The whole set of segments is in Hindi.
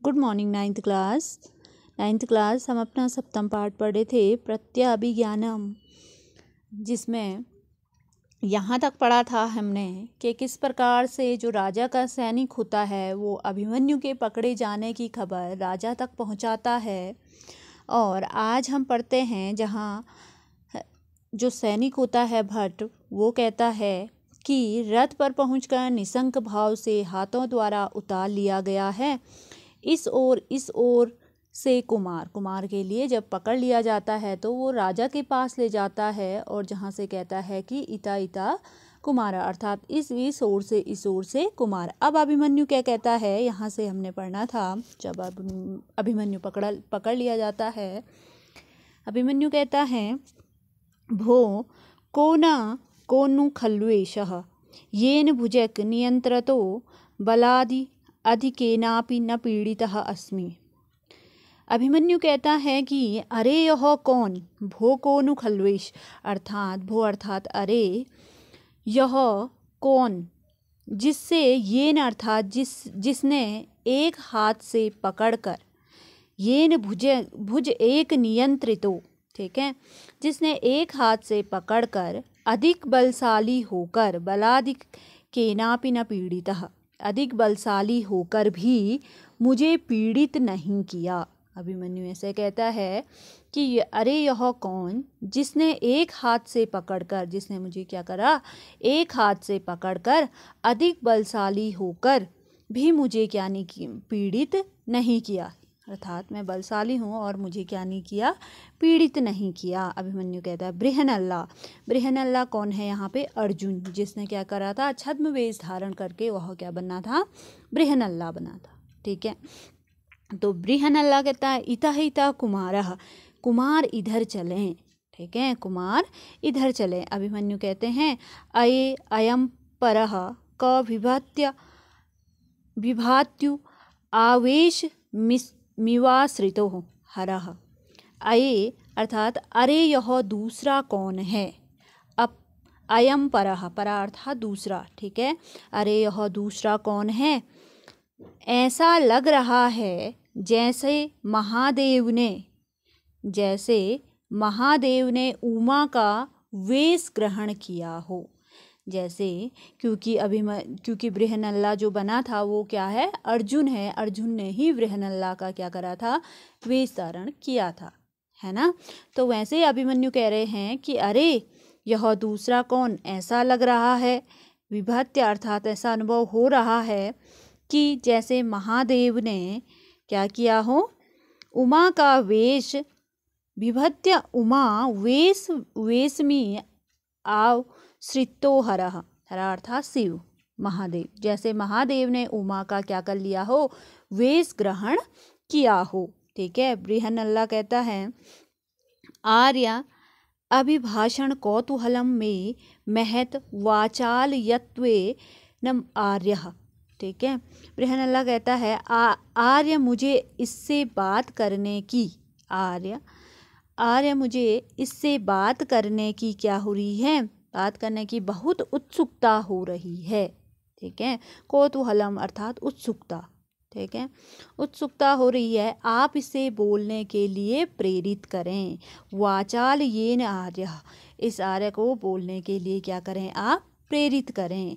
गुड मॉर्निंग नाइन्थ क्लास हम अपना सप्तम पाठ पढ़े थे प्रत्यभिज्ञानम, जिसमें यहाँ तक पढ़ा था हमने कि किस प्रकार से जो राजा का सैनिक होता है वो अभिमन्यु के पकड़े जाने की खबर राजा तक पहुँचाता है। और आज हम पढ़ते हैं जहाँ जो सैनिक होता है भट्ट, वो कहता है कि रथ पर पहुंचकर निशंक भाव से हाथों द्वारा उतार लिया गया है। इस ओर से कुमार के लिए जब पकड़ लिया जाता है तो वो राजा के पास ले जाता है और जहाँ से कहता है कि इता इता कुमारा, अर्थात इस ओर से कुमार। अब अभिमन्यु क्या कहता है, यहाँ से हमने पढ़ना था जब अभिमन्यु पकड़ लिया जाता है। अभिमन्यु कहता है भो कोनु खल्वेशः येन भुजक नियंत्रतो बलादि अधिकेनापि न पीड़ितः अस्मि। अभिमन्यु कहता है कि अरे यह कौन, भो कोनु खल्वेश, अर्थात भो अर्थात अरे, यह कौन, जिससे येन अर्थात जिसने एक हाथ से पकड़कर, येन भुज एक नियंत्रितो, ठीक है, जिसने एक हाथ से पकड़कर अधिक बलशाली होकर, बलाधिक केनापि न पीड़ितः, अधिक बलशाली होकर भी मुझे पीड़ित नहीं किया। अभिमन्यु ऐसे कहता है कि अरे यह कौन, जिसने एक हाथ से पकड़कर, जिसने मुझे क्या करा, एक हाथ से पकड़कर अधिक बलशाली होकर भी मुझे क्या नहीं किया, पीड़ित नहीं किया, अर्थात मैं बलशाली हूँ और मुझे क्या नहीं किया, पीड़ित नहीं किया। अभिमन्यु कहता है बृहनल्ला कौन है यहाँ पे, अर्जुन, जिसने क्या करा था, छद्म वेश धारण करके वह क्या बनना था, बृहनल्ला बना था, ठीक है। तो बृहनल्ला कहता है इता कुमारः, कुमार इधर चलें, ठीक है, कुमार इधर चलें। अभिमन्यु कहते हैं अयम परः क विभात्यु आवेश मिवाश्रितो हरः। अये अर्थात अरे यह दूसरा कौन है, अब अयम परः, परा अर्थात दूसरा, ठीक है, अरे यह दूसरा कौन है, ऐसा लग रहा है जैसे महादेव ने उमा का वेश ग्रहण किया हो, जैसे क्योंकि बृहनल्ला जो बना था वो क्या है, अर्जुन है, अर्जुन ने ही बृहनल्ला का क्या करा था, वेश धारण किया था, है ना। तो वैसे अभिमन्यु कह रहे हैं कि अरे यह दूसरा कौन, ऐसा लग रहा है, विभत्य अर्थात ऐसा अनुभव हो रहा है कि जैसे महादेव ने क्या किया हो, उमा का वेश, विभत्य उमा वेश में आवश्रितो हरः, हरा अर्थात शिव, महादेव, जैसे महादेव ने उमा का क्या कर लिया हो, वेश ग्रहण किया हो, ठीक है। बृहनल्ला कहता है आर्य अभिभाषण कौतूहलम में महत वाचाल यत्वे नम आर्यः, ठीक है। बृहनल्ला कहता है आर्य मुझे इससे बात करने की, आर्य मुझे इससे बात करने की क्या हो रही है, बात करने की बहुत उत्सुकता हो रही है, ठीक है। कौतूहलम अर्थात उत्सुकता, ठीक है, उत्सुकता हो रही है, आप इसे बोलने के लिए प्रेरित करें। वाचाल येन आर्य, इस आर्य को बोलने के लिए क्या करें, आप प्रेरित करें।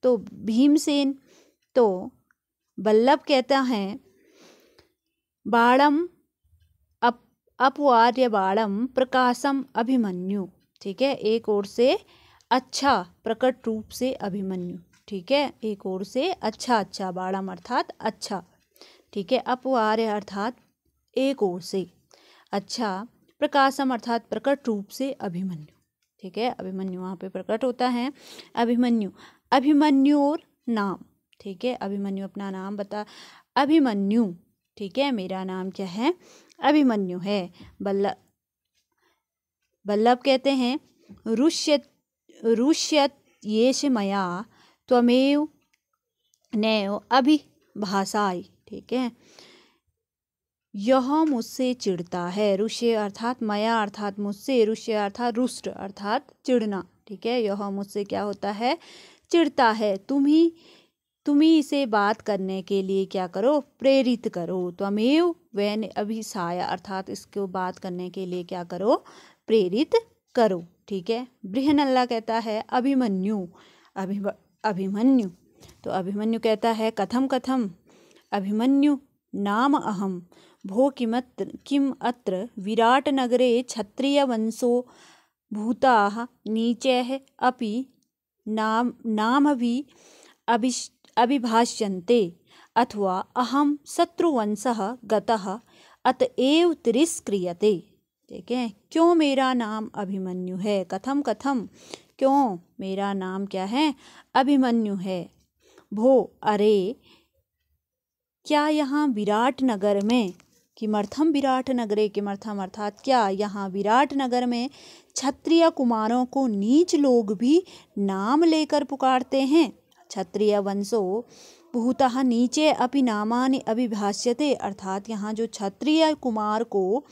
तो भीमसेन, तो बल्लभ कहता है बाणम अपवार्य बाणम प्रकाशम अभिमन्यु, ठीक है, एक ओर से अच्छा प्रकट रूप से अभिमन्यु, ठीक है, एक ओर से अच्छा बाणम अर्थात अच्छा, ठीक है, अपवार्य अर्थात एक ओर से अच्छा, प्रकाशम अर्थात प्रकट रूप से अभिमन्यु, ठीक है, अभिमन्यु वहाँ पे प्रकट होता है। अभिमन्युर नाम, ठीक है, अभिमन्यु अपना नाम बता, अभिमन्यु, ठीक है, मेरा नाम क्या है, अभिमन्यु है। बल्लभ कहते हैं रुष्यत येष मया त्वमेव नैव अभिभाषाय, ठीक है, यह मुझसे चिढ़ता है, रुष्य अर्थात मया अर्थात मुझसे, रुष्य अर्थात रुष्ट अर्थात चिढ़ना, ठीक है, यह मुझसे क्या होता है, चिढ़ता है, तुम ही तुम्ही इसे बात करने के लिए क्या करो, प्रेरित करो। त्वमेव वैन अभिसाय, अर्थात इसको बात करने के लिए क्या करो, प्रेरित करो। ठीक है। बृहन्नला कहता है अभिमन्यु, अभिमन्यु। तो अभिमन्यु कहता है कथम कथम अभिमन्यु नाम अहम भो किम अत्र विराटनगरे क्षत्रियवंशो भूताः नीचैः अपि नामभि अभिभाष्यन्ते अथवा अहम शत्रुवंशः गतः अतएव तिरस्क्रियते। ठीक है। क्यों मेरा नाम अभिमन्यु है, कथम कथम, क्यों मेरा नाम क्या है, अभिमन्यु है। भो, अरे, क्या यहाँ विराट नगर में, किमर्थम विराट नगरे, किमर्थम अर्थात क्या यहाँ विराट नगर में क्षत्रिय कुमारों को नीच लोग भी नाम लेकर पुकारते हैं। क्षत्रिय वंशो भूतः नीचे अपि नामानि अभिभाष्यते, अर्थात यहाँ जो क्षत्रिय कुमार को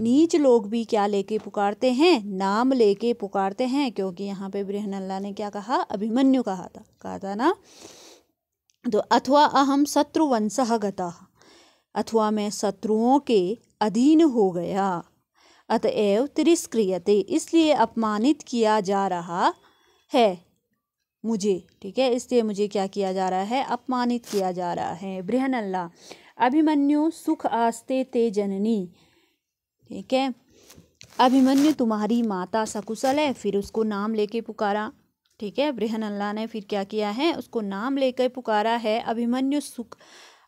नीच लोग भी क्या लेके पुकारते हैं, नाम लेके पुकारते हैं। क्योंकि यहाँ पे बृहन्नला ने क्या कहा, अभिमन्यु कहा था ना। तो अथवा अहम शत्रुवंशः गतः, अथवा मैं शत्रुओं के अधीन हो गया। अतएव तिरस्क्रियते, इसलिए अपमानित किया जा रहा है मुझे। ठीक है। इसलिए मुझे क्या किया जा रहा है, अपमानित किया जा रहा है। बृहन्नला अभिमन्यु सुख आस्ते ते जननी। ठीक है। अभिमन्यु तुम्हारी माता सकुशल है, फिर उसको नाम लेके पुकारा। ठीक है। बृहन्नला ने फिर क्या किया है, उसको नाम लेकर पुकारा है। अभिमन्यु सुख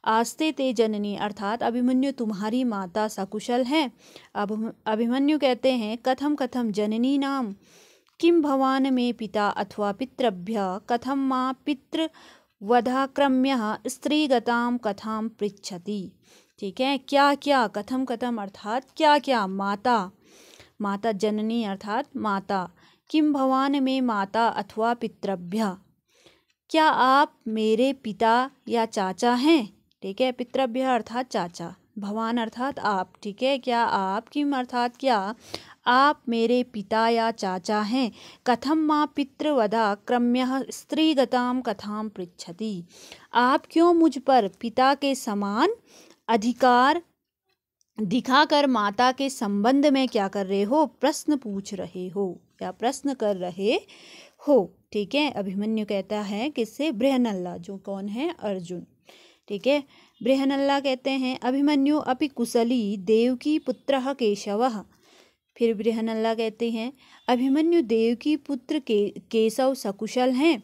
आस्ते ते जननी, अर्थात अभिमन्यु तुम्हारी माता सकुशल है। अब अभिमन्यु कहते हैं कथम कथम जननी नाम किम भवान में पिता अथवा पितृभ्य कथम माँ पितृवधाक्रम्य स्त्रीगताम कथाम पृच्छति। ठीक है। क्या क्या, कथम कथम अर्थात क्या क्या, माता, माता जननी अर्थात माता, किम भवान में माता अथवा पितृभ्य, क्या आप मेरे पिता या चाचा हैं। ठीक है। पितृभ्य अर्थात चाचा, भवान अर्थात आप। ठीक है। क्या आप, किम अर्थात क्या आप मेरे पिता या चाचा हैं। कथम माँ पितृवधा क्रम्य स्त्रीगताम कथाम पृच्छति, आप क्यों मुझ पर पिता के समान अधिकार दिखाकर माता के संबंध में क्या कर रहे हो, प्रश्न पूछ रहे हो या प्रश्न कर रहे हो। ठीक है। अभिमन्यु कहता है किससे, बृहन्नला, जो कौन है, अर्जुन। ठीक है। बृहन्नला कहते हैं अभिमन्यु अपि कुशली देवकी पुत्रः केशवः। फिर बृहन्नला कहते हैं अभिमन्यु देवकी पुत्र केशव सकुशल हैं।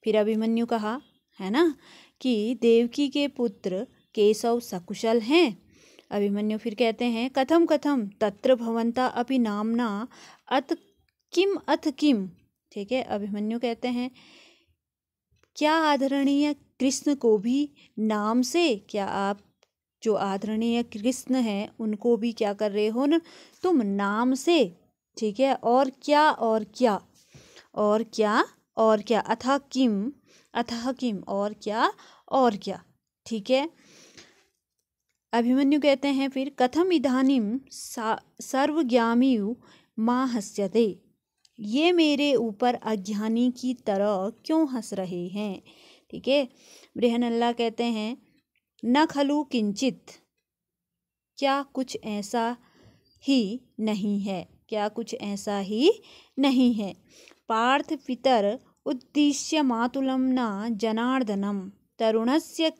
फिर अभिमन्यु कहा है ना कि देवकी के पुत्र केशव सकुशल हैं। अभिमन्यु फिर कहते हैं कथम कथम तत्र भवन्ता अपि नामना अथ किम। ठीक है। अभिमन्यु कहते हैं क्या आदरणीय कृष्ण को भी नाम से, क्या आप जो आदरणीय कृष्ण हैं उनको भी क्या कर रहे हो ना तुम नाम से। ठीक है। और क्या और क्या, और क्या और क्या, अथा किम और क्या और क्या। ठीक है। अभिमन्यु कहते हैं फिर कथम इदानीम सर्वज्ञामियु माँ हस्यते, ये मेरे ऊपर अज्ञानी की तरह क्यों हंस रहे हैं। ठीक है। बृहन्नला कहते हैं न खलु किंचित, क्या कुछ ऐसा ही नहीं है, क्या कुछ ऐसा ही नहीं है। पार्थ पितर उद्दिश्य मातुलम न जनार्दनम तरुणस्य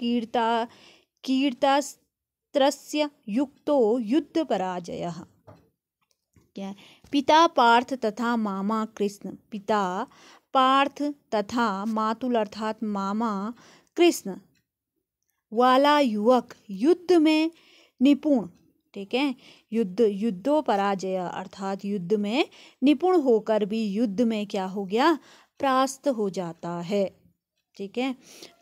कीर्तास्त्रस्य युक्तो युद्ध पराजयः। क्या, पिता पार्थ तथा मामा कृष्ण, पिता पार्थ तथा मातुल अर्थात मामा कृष्ण वाला युवक युद्ध में निपुण। ठीक है। युद्धो पराजय अर्थात युद्ध में निपुण होकर भी युद्ध में क्या हो गया, परास्त हो जाता है। ठीक है।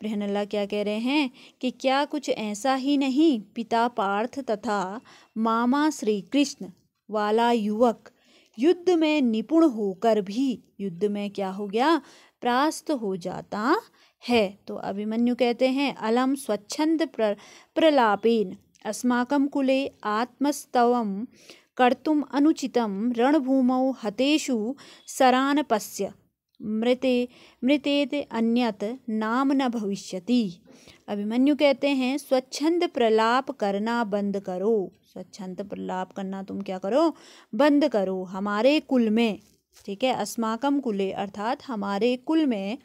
बृहन्नला क्या कह रहे हैं कि क्या कुछ ऐसा ही नहीं, पिता पार्थ तथा मामा श्री कृष्ण वाला युवक युद्ध में निपुण होकर भी युद्ध में क्या हो गया, परास्त हो जाता है। तो अभिमन्यु कहते हैं अलम स्वच्छंद प्रलापेन अस्माकं कुले आत्मस्तवं कर्तुम अनुचितं रणभूमौ हतेषु सरानपस्य मृतेत अन्यत नाम न भविष्यति। अभिमन्यु कहते हैं स्वच्छंद प्रलाप करना बंद करो। स्वच्छंद प्रलाप करना तुम क्या करो, बंद करो। हमारे कुल में, ठीक है, अस्माकम कुले अर्थात हमारे कुल में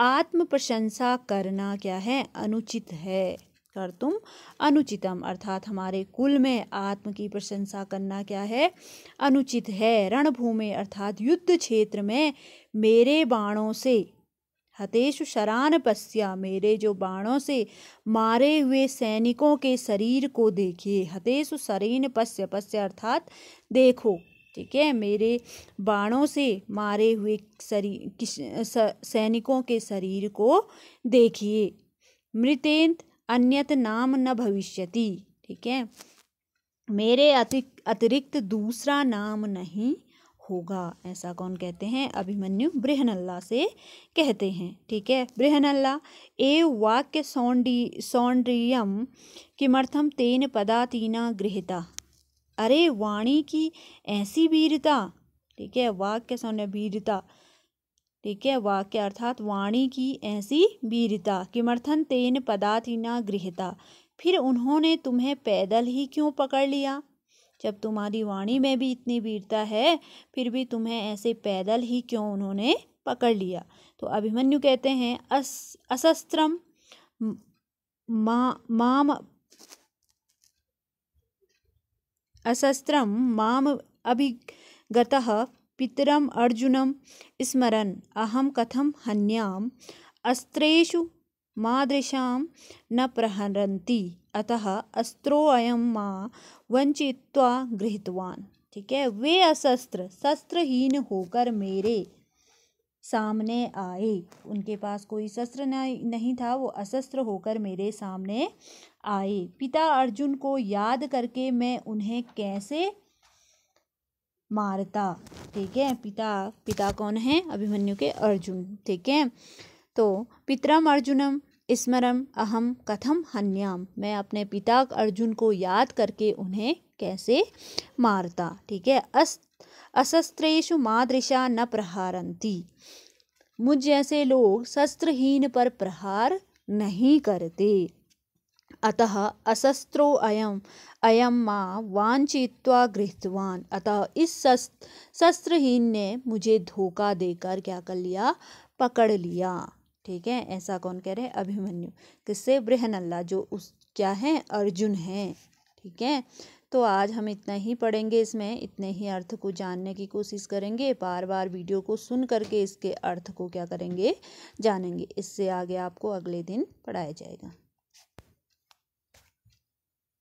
आत्म प्रशंसा करना क्या है, अनुचित है। कर तुम अनुचितम अर्थात हमारे कुल में आत्म की प्रशंसा करना क्या है, अनुचित है। रणभूमि अर्थात युद्ध क्षेत्र में मेरे बाणों से, हतेषु शरान पश्या, मेरे जो बाणों से मारे हुए सैनिकों के शरीर को देखिए। हतेषु शरीन पश्य, पश्य अर्थात देखो, ठीक है, मेरे बाणों से मारे हुए सैनिकों के शरीर को देखिए। मृतेत अन्यत नाम न भविष्यति, ठीक है, मेरे अतिरिक्त दूसरा नाम नहीं होगा। ऐसा कौन कहते हैं, अभिमन्यु बृहनल्ला से कहते हैं, ठीक है। बृहनल्ला एव वाक्य सौंदर्यम किमर्थम तेन पदातीना गृहीता। अरे वाणी की ऐसी वीरता, ठीक है, वाक्य सौंदर्य वीरता, ठीक है, वाक्य अर्थात वाणी की ऐसी वीरता। किमर्थन तेन पदातीना गृहीता, फिर उन्होंने तुम्हें पैदल ही क्यों पकड़ लिया। जब तुम्हारी वाणी में भी इतनी वीरता है फिर भी तुम्हें ऐसे पैदल ही क्यों उन्होंने पकड़ लिया। तो अभिमन्यु कहते हैं असस्त्रम माम असस्त्रम माम अभिगतः पितरम अर्जुनम स्मरन् अहम कथम हन्याम अस्त्रेषु मादृशां न प्रहरन्ति अतः अस्त्रोऽयं मा वंचित्वा गृहीतवान्, ठीक है। वे अशस्त्र, शस्त्रहीन होकर मेरे सामने आए, उनके पास कोई शस्त्र नहीं था, वो अशस्त्र होकर मेरे सामने आए। पिता अर्जुन को याद करके मैं उन्हें कैसे मारता, ठीक है। पिता कौन है, अभिमन्यु के अर्जुन, ठीक है। तो पितरम अर्जुनम स्मरम अहम कथम हन्याम, मैं अपने पिता अर्जुन को याद करके उन्हें कैसे मारता, ठीक है। अशस्त्रेषु मादृशा न प्रहारन्ति, मुझ जैसे लोग शस्त्रहीन पर प्रहार नहीं करते। अतः अशस्त्रो अयम मां वांछित्वा गृहीतवान्, अतः इस शस्त्रहीन ने मुझे धोखा देकर क्या कर लिया, पकड़ लिया, ठीक है। ऐसा कौन कह रहे, अभिमन्यु। किससे, बृहनल्ला, जो उस क्या है, अर्जुन है, ठीक है। तो आज हम इतना ही पढ़ेंगे, इसमें इतने ही अर्थ को जानने की कोशिश करेंगे। बार बार वीडियो को सुन करके इसके अर्थ को क्या करेंगे, जानेंगे। इससे आगे आपको अगले दिन पढ़ाया जाएगा।